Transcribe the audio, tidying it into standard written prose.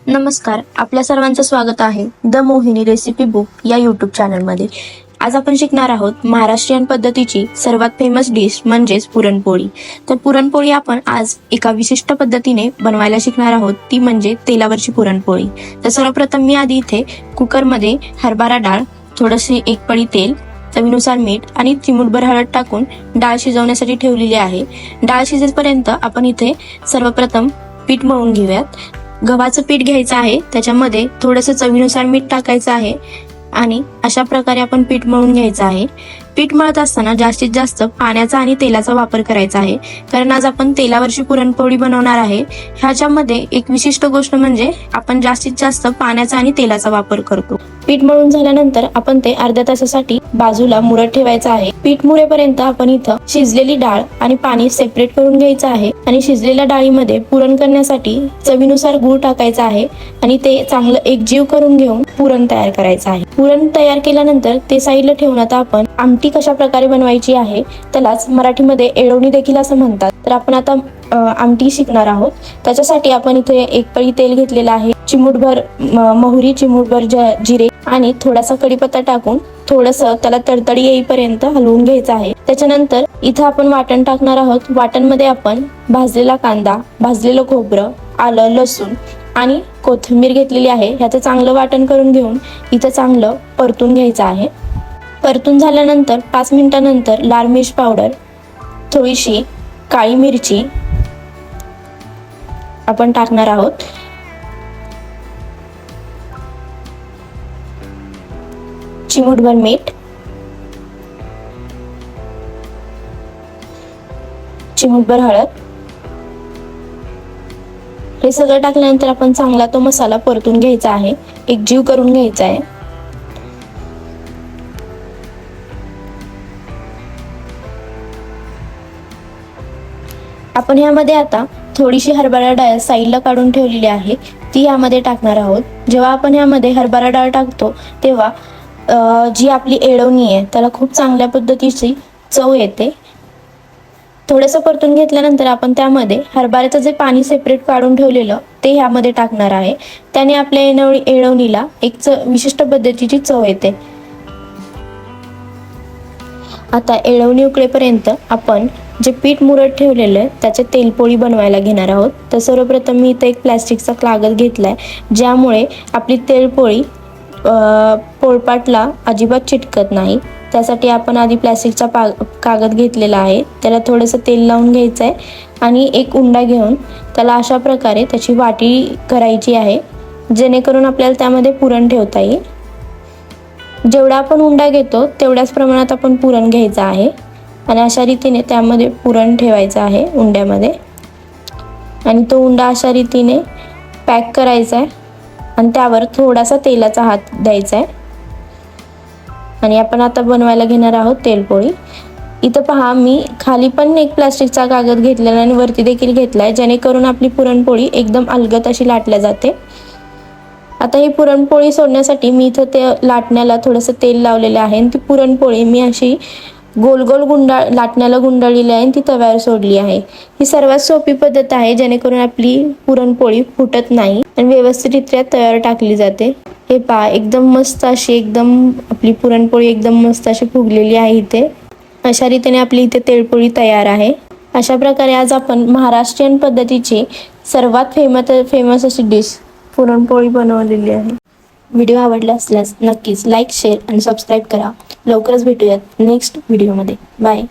नमस्कार, आपल्या सर्वांचं स्वागत आहे द मोहिनी रेसिपी बुक या यूट्यूब चॅनलमध्ये। आज आपण शिकणार आहोत महाराष्ट्रीयन पद्धतीची सर्वात फेमस डिश म्हणजेच पुरणपोळी। तर पुरणपोळी आपण आज एका विशिष्ट पद्धतीने बनवायला शिकणार आहोत, ती म्हणजे तेलावरची पुरणपोळी। तर सर्वप्रथम मी आधी इथे कुकरमध्ये हरभरा डाळ, थोडीशी एक पळी तेल, चवीनुसार मीठ आणि चिमूटभर हळद टाकून डाळ शिजवण्यासाठी ठेवलेली आहे। डाळ शिजेपर्यंत आपण इथे सर्वप्रथम पीठ मळून घेऊयात। गव्हाचं पीठ घ्यायचं आहे, त्याच्यामध्ये थोडंसं चवीनुसार मीठ टाकायचं आहे आणि अशा प्रकारे आपण पीठ मळून घ्यायचं आहे। पीठ मळत असताना जास्तीत जास्त पाण्याचा आणि तेलाचा वापर करायचा आहे, कारण आज आपण तेलावरची पुरणपोळी बनवणार आहे। ह्याच्यामध्ये एक विशिष्ट गोष्ट म्हणजे आपण जास्तीत जास्त पाण्याचा आणि तेलाचा वापर करतो। पीठ मळून झाल्यानंतर आपण ते अर्ध्या तासासाठी बाजूला मुरत ठेवायचं आहे। पीठ मुरेपर्यंत आपण इथं शिजलेली डाळ आणि पाणी सेपरेट करून घ्यायचं आहे आणि शिजलेल्या डाळीमध्ये पुरण करण्यासाठी चवीनुसार गूळ टाकायचा आहे आणि ते चांगलं एकजीव करून घेऊन पुरण तयार करायचं आहे। पुरण तयार केल्यानंतर ते साईडला ठेवून आता आपण आमटी कशा प्रकारे बनवायची आहे, त्यालाच मराठीमध्ये एळवणी देखील असं म्हणतात। तर आपण आता आमटी शिकणार आहोत। त्याच्यासाठी आपण इथे एक पळी तेल घेतलेलं आहे, चिमूटभर मोहरी, चिमूटभर जिरे आणि थोडासा कढीपत्ता टाकून थोडंसं त्याला तडतडी येईपर्यंत हलवून घ्यायचं आहे। त्याच्यानंतर इथं आपण वाटण टाकणार आहोत। वाटणमध्ये आपण भाजलेला कांदा, भाजलेलं खोबरं, आलं, लसूण आणि कोथिंबीर घेतलेली आहे। ह्याचं चांगलं वाटण करून घेऊन इथं चांगलं परतून घ्यायचं आहे। परतून झाल्यानंतर 5 मिनिटांनंतर लाल मिर्च पावडर, थोडीशी काळी मिरची आपण टाकणार आहोत। चिमूटभर मीठ, चिमूटभर हळद, हे सगळं टाकल्यानंतर आपण चांगला तो मसाला परतून घ्यायचा आहे, एकजीव करून घ्यायचा आहे। आपण यामध्ये आता थोडीशी हरभरा डाळ साईडला काढून ठेवलेली आहे, ती यामध्ये टाकणार आहोत। जेव्हा आपण यामध्ये हरभरा डाळ टाकतो तेव्हा जी आपली एळवणी आहे त्याला खूप चांगल्या पद्धतीची चव येते। थोडंसं परतून घेतल्यानंतर आपण त्यामध्ये हरभऱ्याचं जे पाणी सेपरेट काढून ठेवलेलं ते यामध्ये टाकणार आहे। त्याने आपल्या एळवणीला एक विशिष्ट पद्धतीची चव येते। आता एळवणी उकळेपर्यंत आपण जे पीठ मुरत ठेवलेलं आहे त्याचे तेलपोळी बनवायला घेणार आहोत। तर सर्वप्रथम मी इथे एक प्लास्टिकचा कागद घेतलाय, ज्यामुळे आपली तेलपोळी पोळपाटला अजिबात चिटकत नाही। त्यासाठी आपण आधी प्लास्टिकचा कागद घेतलेला आहे, त्याला थोडंसं तेल लावून घ्यायचं आहे आणि एक उंडा घेऊन त्याला अशा प्रकारे त्याची वाटी करायची आहे, जेणेकरून आपल्याला त्यामध्ये पुरण ठेवता येईल। जेवढा आपण उंडा घेतो तेवढ्याच प्रमाणात आपण पुरण घ्यायचं आहे आणि अशा रीतीने त्यामध्ये पुरण ठेवायचं आहे उंड्यामध्ये आणि तो उंडा अशा रीतीने पॅक करायचा आहे आणि त्यावर थोडासा तेलाचा हात द्यायचा आहे आणि आपण आता बनवायला घेणार आहोत तेलपोळी। इथं पहा, मी खाली पण एक प्लास्टिकचा कागद घेतलेला आणि वरती देखील घेतलाय, जेणेकरून आपली पुरणपोळी एकदम अलगद अशी लाटल्या जाते। आता ही पुरणपोळी सोडण्यासाठी मी इथं ते लाटण्याला थोडंसं तेल लावलेलं आहे आणि ती पुरणपोळी मी अशी गोल गोल लाटण्याला गुंडाळलेली आहे आणि ती तव्यावर सोडली आहे। ही सर्वात सोपी पद्धत आहे, जेणेकरून आपली पुरणपोळी फुटत नाही आणि व्यवस्थितरित्या तव्यावर टाकली जाते। हे पहा, एकदम मस्त अशी आपली पुरणपोळी एकदम मस्त अशी फुगलेली आहे। इथे अशा रीतीने आपली इथे तेलपोळी तयार आहे। अशा प्रकारे आज आपण महाराष्ट्रीयन पद्धतीची सर्वात फेमस अशी डिश पुरणपोळी बनवलेली आहे। व्हिडिओ आवडला असल्यास नक्कीच लाईक, शेअर आणि सबस्क्राईब करा। लवकरच भेटूयात नेक्स्ट व्हिडिओमध्ये। बाय।